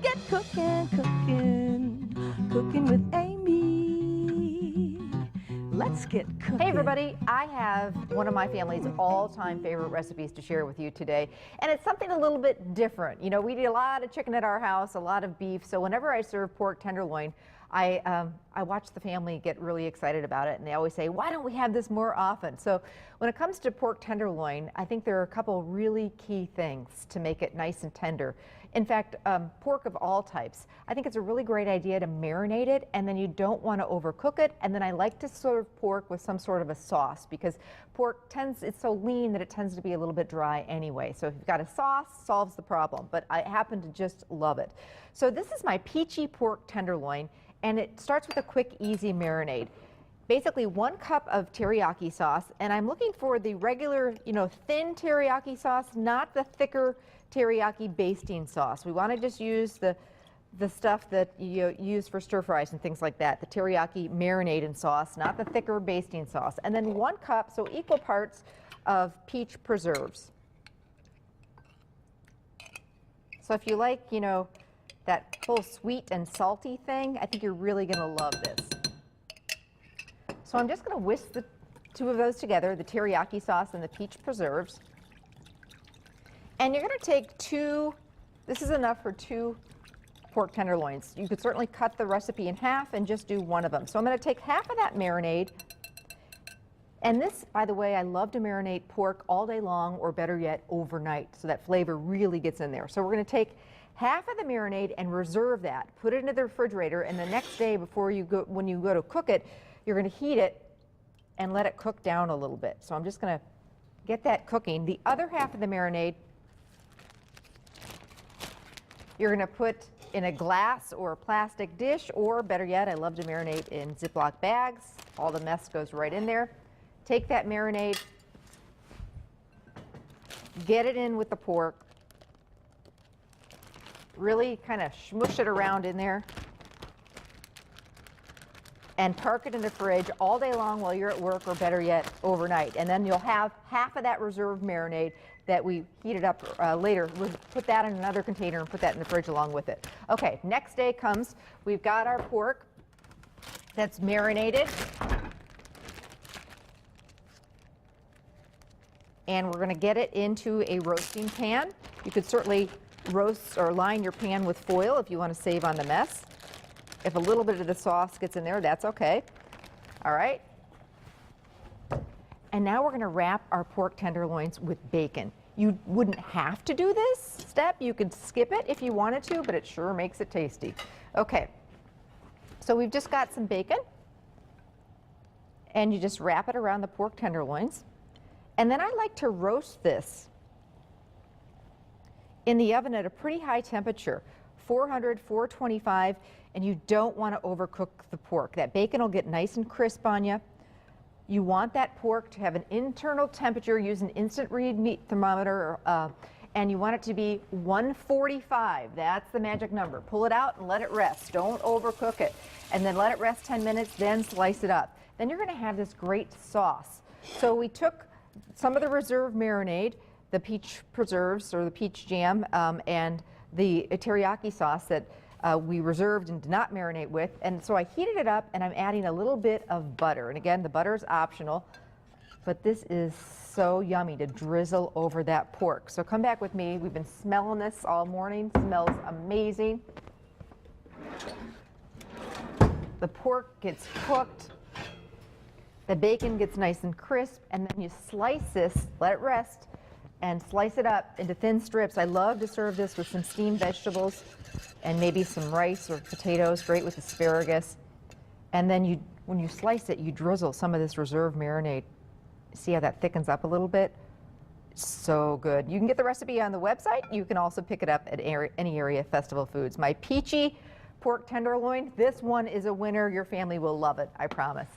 get cooking, cooking with Amy. Let's get cooking. Hey everybody, I have one of my family's all-time favorite recipes to share with you today. And it's something a little bit different. You know, we eat a lot of chicken at our house, a lot of beef. So whenever I serve pork tenderloin, I watch the family get really excited about it, and they always say, why don't we have this more often? So when it comes to pork tenderloin, I think there are a couple really key things to make it nice and tender. In fact, pork of all types, I think it's a really great idea to marinate it, and then you don't want to overcook it. And then I like to serve pork with some sort of a sauce, because pork it's so lean that it tends to be a little bit dry anyway. So if you've got a sauce, solves the problem. But I happen to just love it. So this is my peachy pork tenderloin. And it starts with a quick, easy marinade. Basically 1 cup of teriyaki sauce, and I'm looking for the regular, thin teriyaki sauce, not the thicker teriyaki basting sauce. We want to just use the stuff that you use for stir fries and things like that, the teriyaki marinade and sauce, not the thicker basting sauce. And then 1 cup, so equal parts of peach preserves. So if you like, that whole sweet and salty thing, I think you're really going to love this. So I'm just going to whisk the 2 of those together, the teriyaki sauce and the peach preserves. And you're going to take 2, this is enough for 2 pork tenderloins. You could certainly cut the recipe in half and just do 1 of them. So I'm going to take half of that marinade. And this, by the way, I love to marinate pork all day long, or better yet, overnight, so that flavor really gets in there. So we're going to take half of the marinade and reserve that. Put it into the refrigerator, and the next day when you go to cook it, you're going to heat it and let it cook down a little bit. So I'm just going to get that cooking. The other half of the marinade, you're going to put in a glass or a plastic dish, or better yet, I love to marinate in Ziploc bags. All the mess goes right in there. Take that marinade, get it in with the pork, really kind of smush it around in there, and park it in the fridge all day long while you're at work, or better yet, overnight. And then you'll have half of that reserved marinade that we heated up later. We'll put that in another container and put that in the fridge along with it. Okay, next day comes, we've got our pork that's marinated. And we're going to get it into a roasting pan. You could certainly roast or line your pan with foil if you want to save on the mess. If a little bit of the sauce gets in there, that's okay. All right. And now we're going to wrap our pork tenderloins with bacon. You wouldn't have to do this step. You could skip it if you wanted to, but it sure makes it tasty. Okay. So we've just got some bacon, and you just wrap it around the pork tenderloins. And then I like to roast this in the oven at a pretty high temperature, 400, 425, and you don't want to overcook the pork. That bacon will get nice and crisp on you. You want that pork to have an internal temperature. Use an instant read meat thermometer, and you want it to be 145. That's the magic number. Pull it out and let it rest. Don't overcook it. And then let it rest 10 minutes, then slice it up. Then you're going to have this great sauce. So we took some of the reserve marinade, the peach preserves or the peach jam, and the teriyaki sauce that we reserved and did not marinate with. And so I heated it up, and I'm adding a little bit of butter. And again, the butter is optional, but this is so yummy to drizzle over that pork. So come back with me. We've been smelling this all morning. Smells amazing. The pork gets cooked. The bacon gets nice and crisp, and then you slice this, let it rest, and slice it up into thin strips. I love to serve this with some steamed vegetables and maybe some rice or potatoes, great with asparagus. And then when you slice it, you drizzle some of this reserve marinade. See how that thickens up a little bit? So good. You can get the recipe on the website. You can also pick it up at any area Festival Foods. My peachy pork tenderloin, this one is a winner. Your family will love it, I promise.